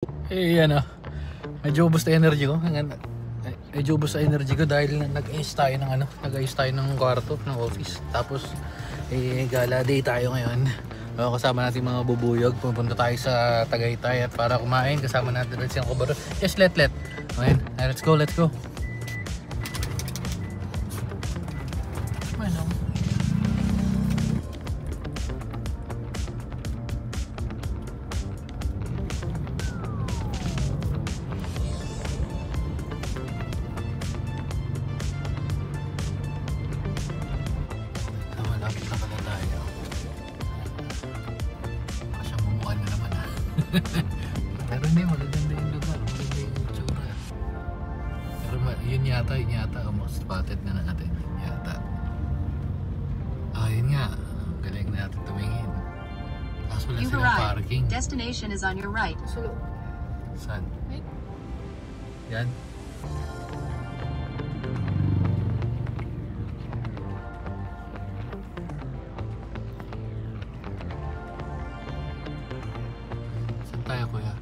Eh ano, medyo ubos na energy ko. Medyo ubos na energy ko dahil nag-ayos tayo ng nag-ayos tayo ng kwarto, ng office. Tapos gala day tayo ngayon. Kasama natin mga bubuyog. Pupunta tayo sa Tagaytay at para kumain. Kasama natin rin siyang kubaro. Yes, let. Okay, let's go. Ano? Malapit na pala tayo. Kasi mumukha na naman ha. Pero hindi, magaganda yung lugar. Magaganda yung itsura. Pero yun yata most spotted na natin. Yata. Yun nga. Galing na natin tumingin. Kaso wala silang parking. Destination is on your right. Saan? Yan. Saan tayo, kuya?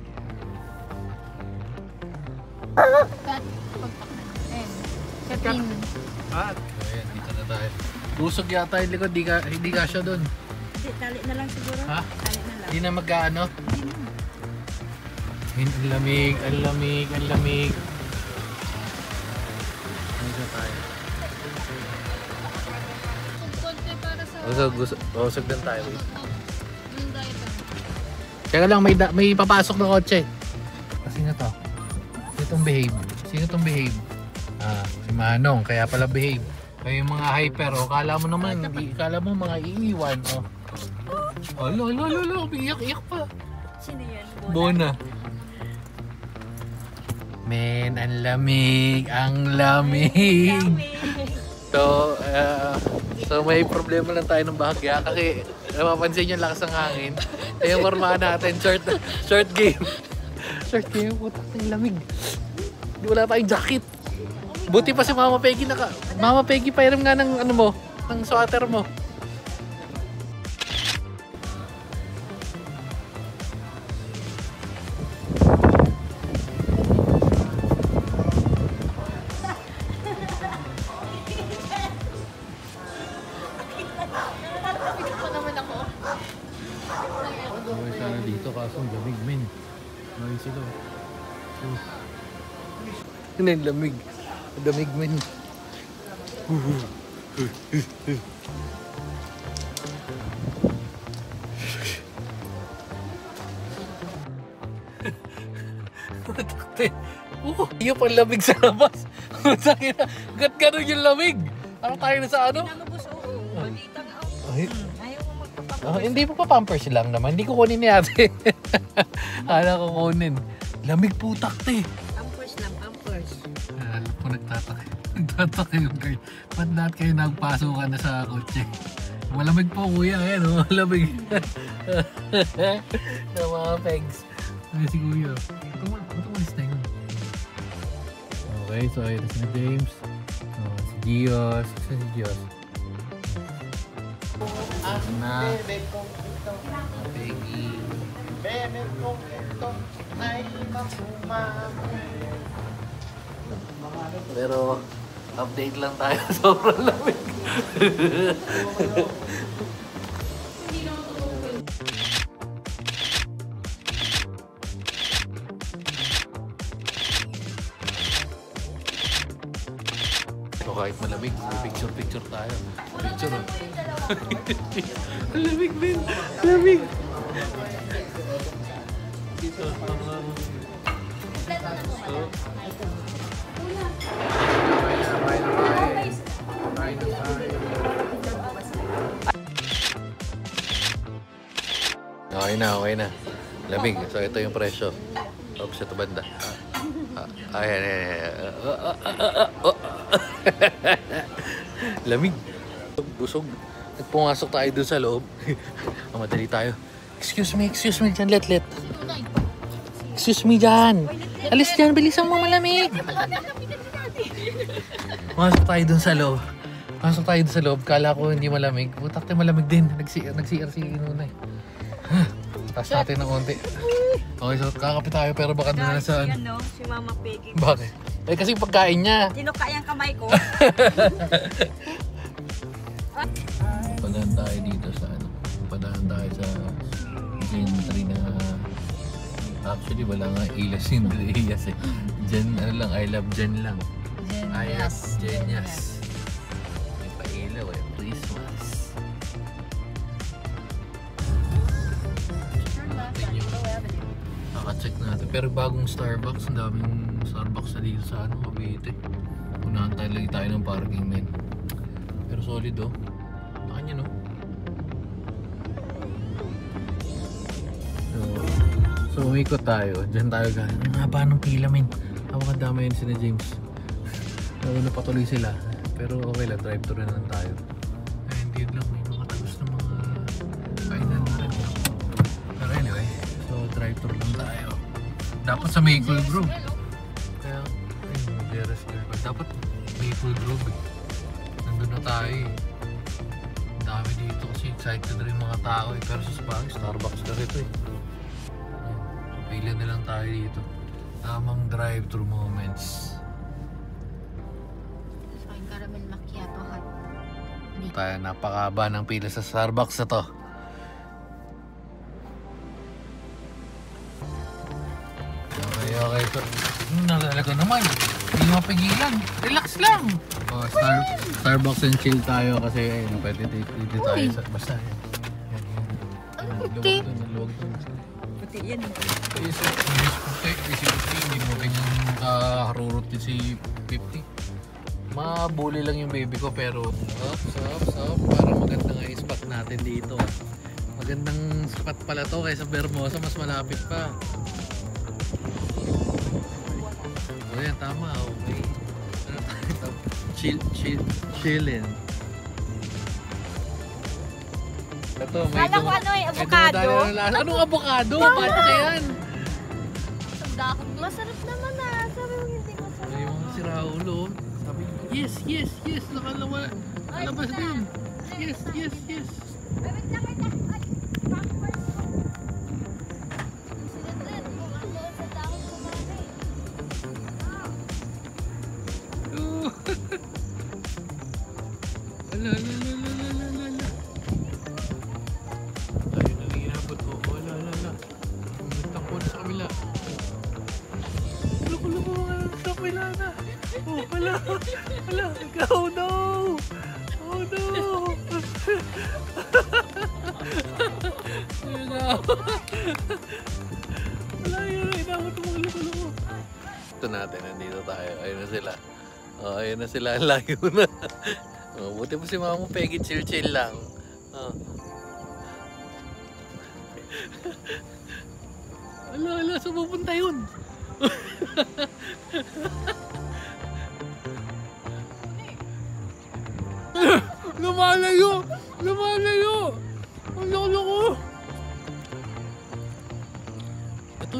Katin. Ayan, dito na tayo. Busog yata yung likod, hindi ka siya dun. Hindi, tali na lang siguro. Ha? Tali na lang. Hindi na magkaano? Ang lamig. Dito tayo. Busog din tayo. Teka lang, may papasok na kotse. Sino to? Sino tong behave? Si Manong, kaya pala behave. Kaya yung mga hyper, kala mo naman, kala mo mga iiwan. Lo, iyak pa. Sino yan? Bona. Men, ang lamig. So may problema lang tayo ng bahagya kasi mapapansin yung lakas ng hangin. Yung formahan natin, short game. Short game, puta, ang lamig. Di wala tayong jacket. Buti pa si Mama Peggy Mama Peggy, pairam nga ng ng sweater mo. Okay, sana dito kaso lamig men. Ngayon sila. Ano yung lamig? Lamig men. Iyo pang lamig sa labas. Gat gano'n yung lamig. Ano tayo na sa ano? Balita nga ako. Ayaw mo magpapapawas. Hindi po pa pampers lang naman. Hindi ko kunin ni ate. Hala ko kunin. Lamig po takte. Pampers lang, pampers. Alam po nagtataka yung guard. Ba't lahat kayo nagpasukan na sa kotse? Malamig po kuya. Ayan o, malamig. Sa mga pegs. Ay si kuya. Tumalis na yun. Okay, so ayun si James. Si Gios. Si Gios. Na. Peggy. Pero update lang tayo. Sobrang lamig. So kahit malamig, picture tayo. Picture. Lamig din. Lamig. Dito. Okay na. Lamig. So ito yung presyo. Oops, ito banda. Ayan. Lamig. Busog. Nagpumasok tayo dun sa loob. Madali tayo. Excuse me dyan, let. Excuse me dyan. Alis dyan, bilisan mo, malamig. Pumasok tayo dun sa loob. Kala ko hindi malamig. Putakte malamig din. Nag-CR si Inuna eh. Taas natin ng konti. Okay, so kakape tayo pero baka doon na Guys, saan. si ano, si Mama Peggy. Bakit? Eh kasi pagkain niya. Tinuka yung kamay ko. Padahan tayo dito sa ano. Padahan tayo sa gentry na actually wala nga ilas yung Reyes eh. Jen, ano lang, I love Jen lang. I love Jenias. May pailaw eh, Christmas. Naka-check natin. Pero bagong Starbucks, ang daming Starbucks na dito sa ano, Cavite. Unahan tayo lagi tayo ng parking men. Pero solid oh. Baka nyo no? So umikot tayo. Diyan tayo galing. Ang haba ng pila men. Napakadami yun sina James. Nauna patuloy sila. Pero okay lang, drive-thru na lang tayo. Ay, hindi lang. May mga tapos na mga kainan na rin. Pero anyway, so drive-thru lang tayo. Dapat sa Maple Grove. Kaya, ayun, Jerez Grove. Dapat Maple Grove eh. Nandun na tayo eh. Ang dami dito kasi excited rin mga tao eh. Pero sa Spanish, Starbucks na rito eh. Ayun, so pila na lang tayo dito. Tamang drive-thru moments. Caramel macchiato hot. Tayo, napakaba ng pila sa Starbucks na to. Okay. So, nalalaga naman. Hindi mapigilan. Relax lang. Oh, Starbucks and chill tayo kasi ayun, pwede dito tayo sa basta. puti? Luwag doon. Puti yan. Puti. Hindi mo ganyan kaharurot din si 50. Mabuli lang yung baby ko pero stop. Parang maganda nga yung spot natin dito. Magandang spot pala to kaysa Bermosa, mas malapit pa. O yan, tama, okay. Chillin. Ito, may Kala ko ano eh, avocado. Anong avocado? Patsa yan. Masarap naman ah. Sabi mo hindi masarap. Ay, yung siraulo. Sabi niya, yes. Nakalawa. Alabas din. Yes. Oh. Ala. Ayun ang inabot ko. Ala. Takbo na sa kabila. Loko sa kabila na. Oh, ala. Oh no. Ayun na. Wala yun. Inabot mo mga loko. Ito natin, nandito tayo. Ayun na sila. Oh, ayun na sila. Layo na. Oh, buti pa si Mama Peggy, chill lang. Oh. Ala, saan pupunta yun? Lumalayo! Ang lolo ko! Ito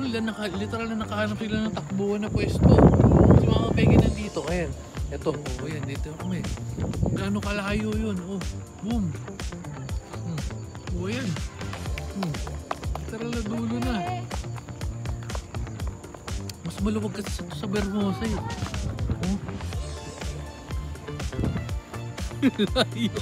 literal na nakahanap sila ng takbuhan na pwesto. Si Mama Peggy nandito. Ayan. Ito. Oh, ayan. Dito kami. Gaano kalayo yun. Oh. Boom. Oh, ayan. Literal na dulo na. Mas maluwag kasi sa Bermosa eh. Oh. Layo.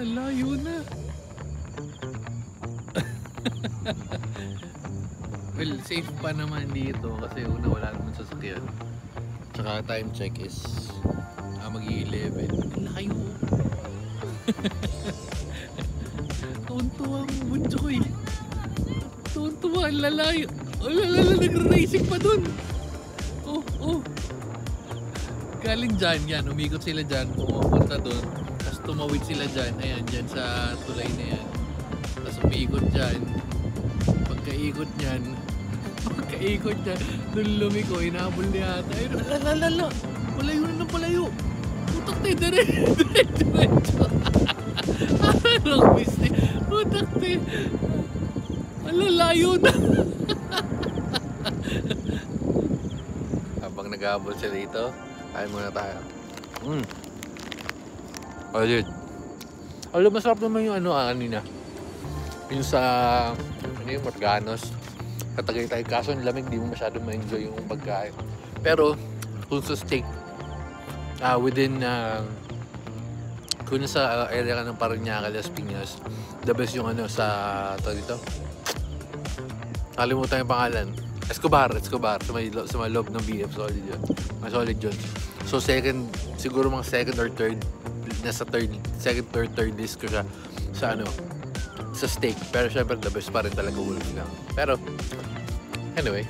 Layo na. Well, safe pa naman dito kasi una wala naman sasakyan. Tsaka time check is mag-11. Layo. Tuwan-tuwa ang bunso ko eh. Tuwan-tuwa, lalayo. Nag-racing pa dun. Oh. Galing dyan, yan. Umikot sila dyan. Pumunta dun. Tapos tumawid sila dyan. Ayan, dyan sa tulay na yan. Tapos umikot dyan. Pagkaikot dyan, dun lumiko, inahabol niya ata. Ayun, palayo na ng palayo. Putak tayo, diretso. Anong mistake? Putak tayo. Layo na. habang nag-aabot sila dito, kain muna tayo. Solid. Alam, masarap naman yung kanina. Yung sa, Morganos. Katagay-tay. Kaso ang lamig, di mo masyado ma-enjoy yung pagkain. Pero, kung sa steak, within, kung nasa area ka ng Parañaque, Las Piñas, the best yung sa, dito. Kalimutan yung pangalan. Escobar. Sa may loob ng BF, solid yun. Mas solid yun. So siguro mga second or third list ko siya sa sa steak. Pero syempre the best pa rin talaga Wolfgang. Pero anyway,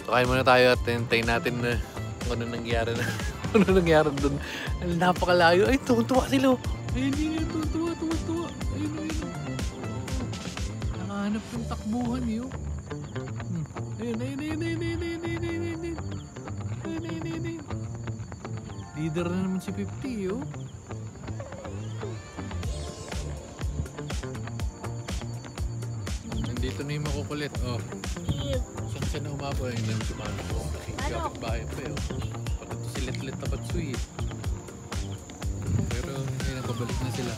kain muna tayo at hintayin natin na kung ano nangyari dun. Napakalayo. Ay, tuwa sila. Ayun, tuwa. Ayun. Nakahanap ng takbuhan yun. Ayun. Leader na naman si 50, oh. Nandito na yung makukulit, oh. Saan siya na umabot? Yung naman sumano ko. Kapit bahay pa, oh. Pagkat si Let na Batsuy, eh. Pero ngayon nakabalik na sila.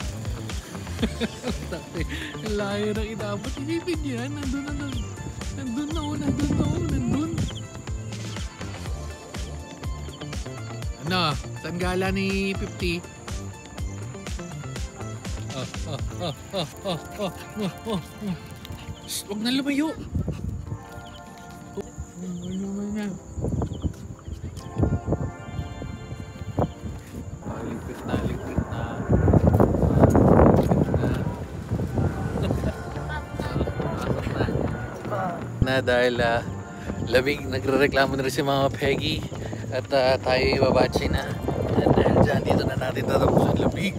Ang layo na inabot. Isipin yan, nandun. Saan gala ni 50? Huwag na lumayo. Ligpit na. Na dahil lamig, nagre-reklamo na rin si mga Peggy at tayo ibabatsi na. At dahil dyan, dito na natin tatapos ang lamig.